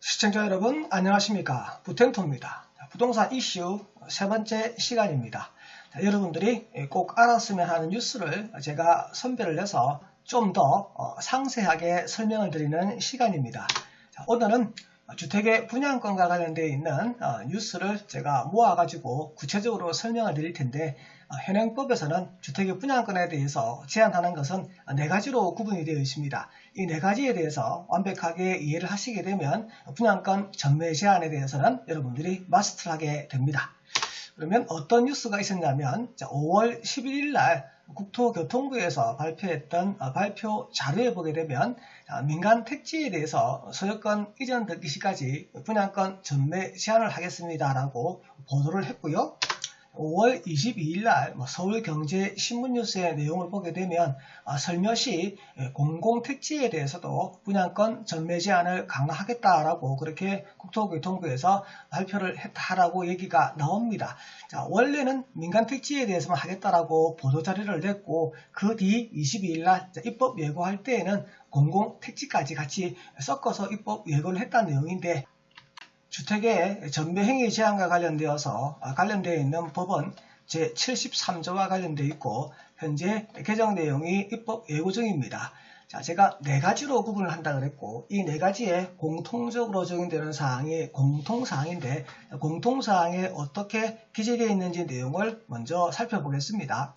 시청자 여러분 안녕하십니까. 부텐토입니다. 부동산 이슈 세 번째 시간입니다. 여러분들이 꼭 알았으면 하는 뉴스를 제가 선별을 해서 좀 더 상세하게 설명을 드리는 시간입니다. 오늘은 주택의 분양권과 관련되어 있는 뉴스를 제가 모아가지고 구체적으로 설명을 드릴 텐데, 현행법에서는 주택의 분양권에 대해서 제한하는 것은 네 가지로 구분이 되어 있습니다. 이 네 가지에 대해서 완벽하게 이해를 하시게 되면 분양권 전매 제한에 대해서는 여러분들이 마스터를 하게 됩니다. 그러면 어떤 뉴스가 있었냐면 5월 11일 날 국토교통부에서 발표했던 발표 자료에 보게 되면 민간 택지에 대해서 소유권 이전 등기 시까지 분양권 전매 제한을 하겠습니다 라고 보도를 했고요. 5월 22일 날 서울경제신문뉴스의 내용을 보게 되면 설며시 공공택지에 대해서도 분양권 전매 제한을 강화하겠다라고 그렇게 국토교통부에서 발표를 했다라고 얘기가 나옵니다. 자, 원래는 민간택지에 대해서만 하겠다라고 보도자료를 냈고, 그 뒤 22일 날 입법 예고할 때에는 공공택지까지 같이 섞어서 입법 예고를 했다는 내용인데, 주택의 전매행위 제한과 관련되어 있는 법은 제73조와 관련되어 있고, 현재 개정 내용이 입법 예고 중입니다. 자, 제가 네 가지로 구분을 한다 그랬고, 이 네 가지에 공통적으로 적용되는 사항이 공통사항인데, 공통사항에 어떻게 기재되어 있는지 내용을 먼저 살펴보겠습니다.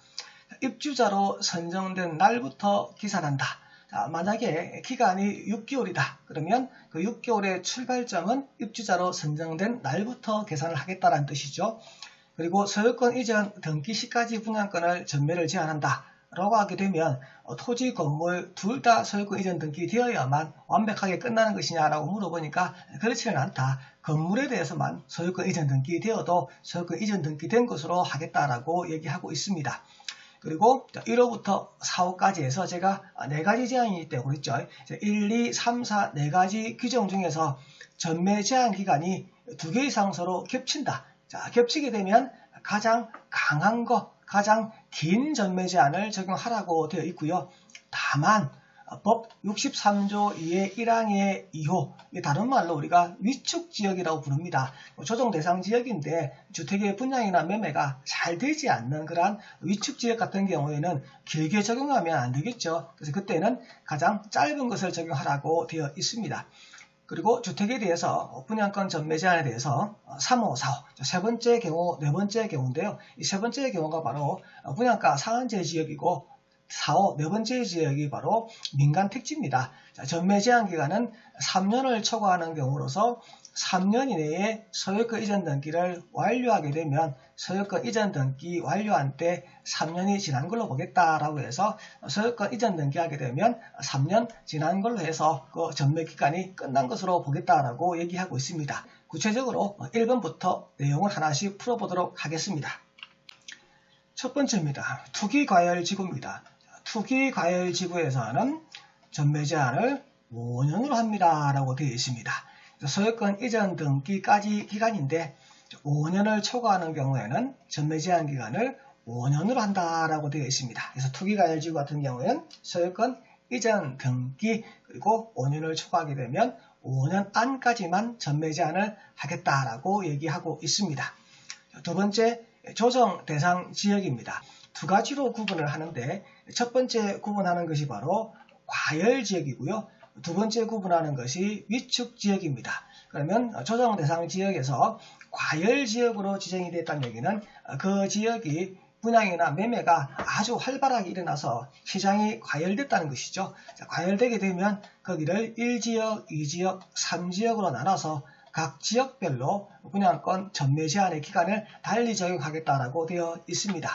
입주자로 선정된 날부터 기산한다. 자, 만약에 기간이 6개월이다. 그러면 그 6개월의 출발점은 입주자로 선정된 날부터 계산을 하겠다는 뜻이죠. 그리고 소유권 이전 등기 시까지 분양권을 전매를 제한한다 라고 하게 되면 토지, 건물 둘 다 소유권 이전 등기 되어야만 완벽하게 끝나는 것이냐라고 물어보니까 그렇지는 않다. 건물에 대해서만 소유권 이전 등기 되어도 소유권 이전 등기 된 것으로 하겠다라고 얘기하고 있습니다. 그리고 1호부터 4호까지 해서 제가 네 가지 제한이 있다고 그랬죠. 1, 2, 3, 4 네 가지 규정 중에서 전매 제한 기간이 2개 이상 서로 겹친다. 자, 겹치게 되면 가장 강한 거, 가장 긴 전매 제한을 적용하라고 되어 있고요. 다만 법 63조 2의 1항의 2호, 다른 말로 우리가 위축지역이라고 부릅니다. 조정 대상 지역인데 주택의 분양이나 매매가 잘 되지 않는 그러한 위축지역 같은 경우에는 길게 적용하면 안 되겠죠. 그래서 그때는 가장 짧은 것을 적용하라고 되어 있습니다. 그리고 주택에 대해서 분양권 전매 제한에 대해서 3호, 4호, 세 번째 경우, 네 번째 경우인데요. 이 세 번째 경우가 바로 분양가 상한제 지역이고, 4호, 네 번째 지역이 바로 민간 택지입니다. 자, 전매 제한 기간은 3년을 초과하는 경우로서 3년 이내에 소유권 이전 등기를 완료하게 되면 소유권 이전 등기 완료한 때 3년이 지난 걸로 보겠다라고 해서 소유권 이전 등기하게 되면 3년 지난 걸로 해서 그 전매 기간이 끝난 것으로 보겠다라고 얘기하고 있습니다. 구체적으로 1번부터 내용을 하나씩 풀어보도록 하겠습니다. 첫 번째입니다. 투기과열지구입니다. 투기과열지구에서는 전매 제한을 5년으로 합니다 라고 되어 있습니다. 소유권 이전 등기까지 기간인데 5년을 초과하는 경우에는 전매 제한 기간을 5년으로 한다라고 되어 있습니다. 그래서 투기과열지구 같은 경우에는 소유권 이전 등기 그리고 5년을 초과하게 되면 5년 안까지만 전매 제한을 하겠다라고 얘기하고 있습니다. 두 번째, 조정 대상 지역입니다. 두 가지로 구분을 하는데, 첫 번째 구분하는 것이 바로 과열지역이고요. 두 번째 구분하는 것이 위축지역입니다. 그러면 조정 대상 지역에서 과열지역으로 지정이 됐다는 얘기는 그 지역이 분양이나 매매가 아주 활발하게 일어나서 시장이 과열됐다는 것이죠. 자, 과열되게 되면 거기를 1지역, 2지역, 3지역으로 나눠서 각 지역별로 분양권 전매 제한의 기간을 달리 적용하겠다라고 되어 있습니다.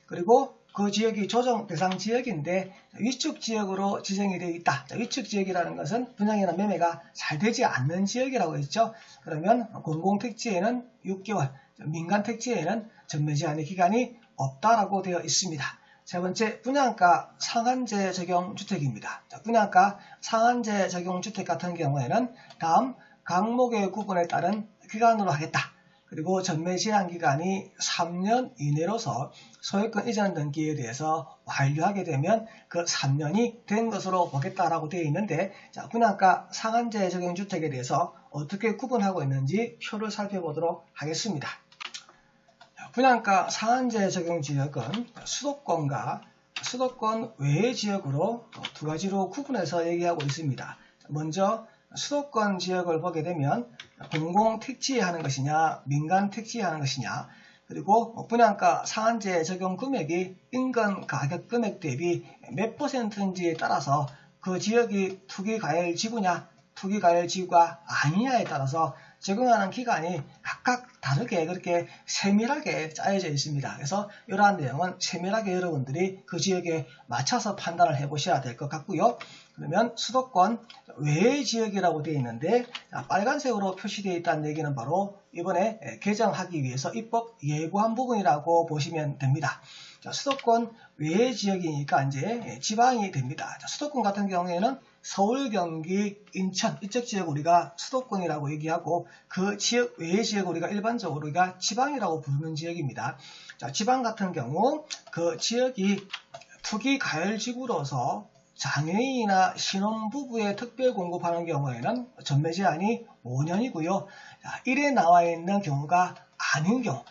그리고 그 지역이 조정 대상 지역인데 위축지역으로 지정이 되어 있다. 위축지역이라는 것은 분양이나 매매가 잘 되지 않는 지역이라고 했죠. 그러면 공공택지에는 6개월, 민간택지에는 전매 제한의 기간이 없다라고 되어 있습니다. 세 번째, 분양가 상한제 적용 주택입니다. 분양가 상한제 적용 주택 같은 경우에는 다음 강목의 구분에 따른 기간으로 하겠다. 그리고 전매 제한 기간이 3년 이내로서 소유권 이전 등기에 대해서 완료하게 되면 그 3년이 된 것으로 보겠다라고 되어 있는데, 자, 분양가 상한제 적용 주택에 대해서 어떻게 구분하고 있는지 표를 살펴보도록 하겠습니다. 분양가 상한제 적용 지역은 수도권과 수도권 외의 지역으로 두 가지로 구분해서 얘기하고 있습니다. 먼저 수도권 지역을 보게 되면 공공택지에 하는 것이냐 민간택지에 하는 것이냐, 그리고 분양가 상한제 적용 금액이 인근 가격 금액 대비 몇 %인지에 따라서 그 지역이 투기과열지구냐 투기과열지구가 아니냐에 따라서 적용하는 기간이 각각 다르게 그렇게 세밀하게 짜여져 있습니다. 그래서 이러한 내용은 세밀하게 여러분들이 그 지역에 맞춰서 판단을 해보셔야 될 것 같고요. 그러면 수도권 외의 지역이라고 되어 있는데, 빨간색으로 표시되어 있다는 얘기는 바로 이번에 개정하기 위해서 입법 예고한 부분이라고 보시면 됩니다. 수도권 외의 지역이니까 이제 지방이 됩니다. 수도권 같은 경우에는 서울, 경기, 인천 이쪽 지역 우리가 수도권이라고 얘기하고, 그 지역 외의 지역 우리가 일반적으로 우리가 지방이라고 부르는 지역입니다. 지방 같은 경우 그 지역이 투기과열지구로서 장애인이나 신혼부부에 특별 공급하는 경우에는 전매 제한이 5년이고요. 1에 나와 있는 경우가 아닌 경우,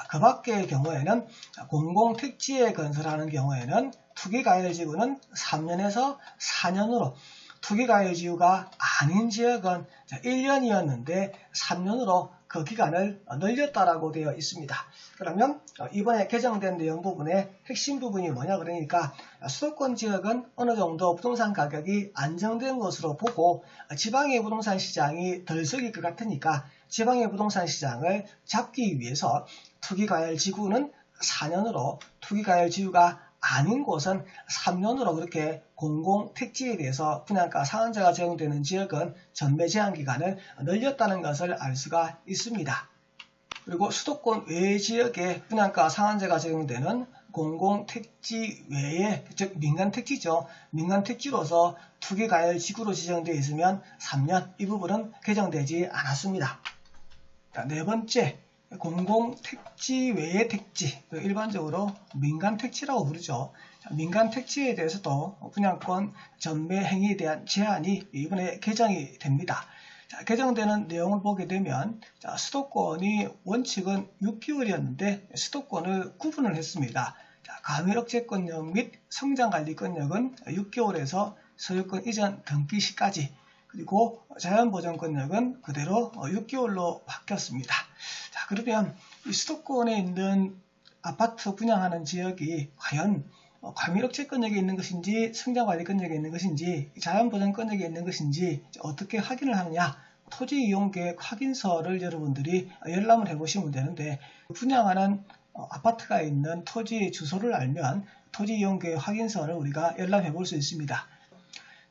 그 밖의 경우에는 공공택지에 건설하는 경우에는 투기과열지구는 3년에서 4년으로, 투기과열지구가 아닌 지역은 1년이었는데 3년으로 그 기간을 늘렸다라고 되어 있습니다. 그러면 이번에 개정된 내용 부분의 핵심 부분이 뭐냐, 그러니까 수도권 지역은 어느 정도 부동산 가격이 안정된 것으로 보고, 지방의 부동산 시장이 덜 썩일 것 같으니까 지방의 부동산 시장을 잡기 위해서 투기과열지구는 4년으로, 투기과열지구가 아닌 곳은 3년으로 그렇게 공공택지에 대해서 분양가 상한제가 적용되는 지역은 전매 제한 기간을 늘렸다는 것을 알 수가 있습니다. 그리고 수도권 외 지역에 분양가 상한제가 적용되는 공공택지 외에, 즉 민간택지죠. 민간택지로서 투기과열지구로 지정되어 있으면 3년, 이 부분은 개정되지 않았습니다. 네 번째, 공공택지 외의 택지, 일반적으로 민간택지라고 부르죠. 민간택지에 대해서도 분양권 전매 행위에 대한 제한이 이번에 개정이 됩니다. 개정되는 내용을 보게 되면 수도권이 원칙은 6개월이었는데 수도권을 구분을 했습니다. 감액억제권역 및 성장관리권역은 6개월에서 소유권 이전 등기 시까지, 그리고 자연보전권역은 그대로 6개월로 바뀌었습니다. 그러면 이 수도권에 있는 아파트 분양하는 지역이 과연 감액억제권역에 있는 것인지 성장관리권역에 있는 것인지 자연보전권역에 있는 것인지 어떻게 확인을 하느냐, 토지이용계획 확인서를 여러분들이 열람을 해보시면 되는데, 분양하는 아파트가 있는 토지의 주소를 알면 토지이용계획 확인서를 우리가 열람해 볼 수 있습니다.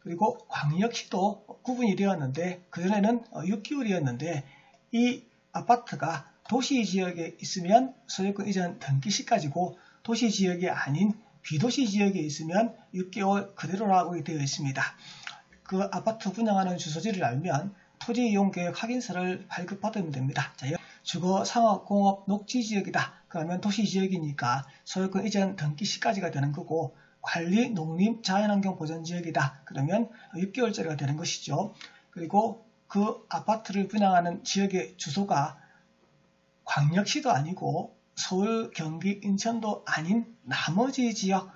그리고 광역시도 구분이 되었는데, 그전에는 6개월이었는데 이 아파트가 도시지역에 있으면 소유권 이전 등기 시까지고, 도시지역이 아닌 비도시 지역에 있으면 6개월 그대로라고 되어 있습니다. 그 아파트 분양하는 주소지를 알면 토지이용계획 확인서를 발급받으면 됩니다. 주거, 상업, 공업, 녹지지역이다. 그러면 도시지역이니까 소유권 이전 등기 시까지가 되는 거고, 관리, 농림, 자연환경 보전지역이다. 그러면 6개월짜리가 되는 것이죠. 그리고 그 아파트를 분양하는 지역의 주소가 광역시도 아니고 서울, 경기, 인천도 아닌 나머지 지역,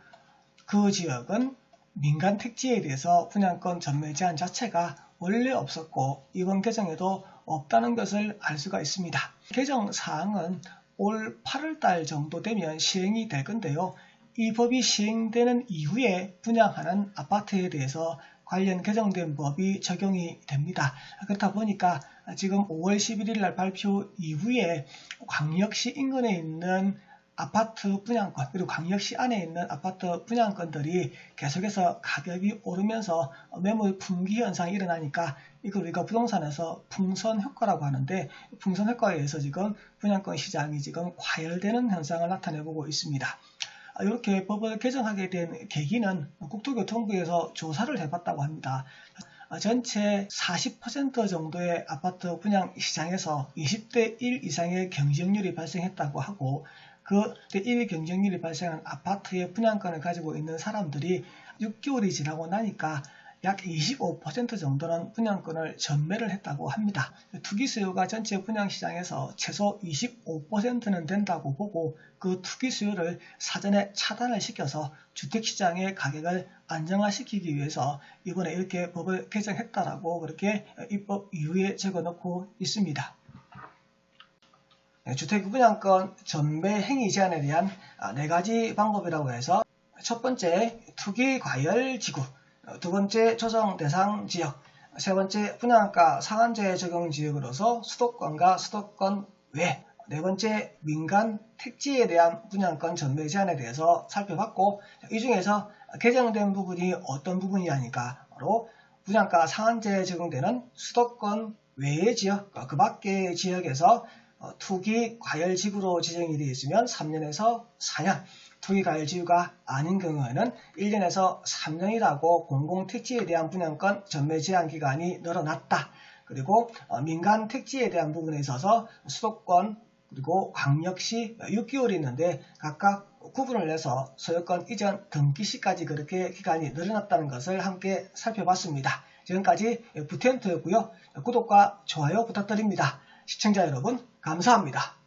그 지역은 민간택지에 대해서 분양권 전매 제한 자체가 원래 없었고 이번 개정에도 없다는 것을 알 수가 있습니다. 개정 사항은 올 8월달 정도 되면 시행이 될 건데요. 이 법이 시행되는 이후에 분양하는 아파트에 대해서 관련 개정된 법이 적용이 됩니다. 그렇다 보니까 지금 5월 11일 날 발표 이후에 광역시 인근에 있는 아파트 분양권, 그리고 광역시 안에 있는 아파트 분양권들이 계속해서 가격이 오르면서 매물 품귀 현상이 일어나니까 이걸 우리가 부동산에서 풍선 효과라고 하는데, 풍선 효과에 의해서 지금 분양권 시장이 지금 과열되는 현상을 나타내고 있습니다. 이렇게 법을 개정하게 된 계기는 국토교통부에서 조사를 해봤다고 합니다. 전체 40% 정도의 아파트 분양 시장에서 20대 1 이상의 경쟁률이 발생했다고 하고, 그 1 경쟁률이 발생한 아파트의 분양권을 가지고 있는 사람들이 6개월이 지나고 나니까 약 25% 정도는 분양권을 전매를 했다고 합니다. 투기 수요가 전체 분양시장에서 최소 25%는 된다고 보고, 그 투기 수요를 사전에 차단을 시켜서 주택시장의 가격을 안정화시키기 위해서 이번에 이렇게 법을 개정했다라고 그렇게 입법 이유에 적어놓고 있습니다. 주택 분양권 전매 행위 제한에 대한 4가지 방법이라고 해서, 첫 번째 투기 과열 지구, 두 번째 조정 대상 지역, 세 번째 분양가 상한제 적용 지역으로서 수도권과 수도권 외, 네 번째 민간 택지에 대한 분양권 전매 제한에 대해서 살펴봤고, 이 중에서 개정된 부분이 어떤 부분이냐니까 바로 분양가 상한제 적용되는 수도권 외의 지역, 그 밖의 지역에서 투기 과열 지구로 지정이 되어 있으면 3년에서 4년, 투기 과열 지구가 아닌 경우에는 1년에서 3년이라고 공공택지에 대한 분양권 전매 제한 기간이 늘어났다. 그리고 민간 택지에 대한 부분에 있어서 수도권 그리고 광역시 6개월이 있는데 각각 구분을 해서 소유권 이전 등기시까지 그렇게 기간이 늘어났다는 것을 함께 살펴봤습니다. 지금까지 부텐토였고요. 구독과 좋아요 부탁드립니다. 시청자 여러분 감사합니다.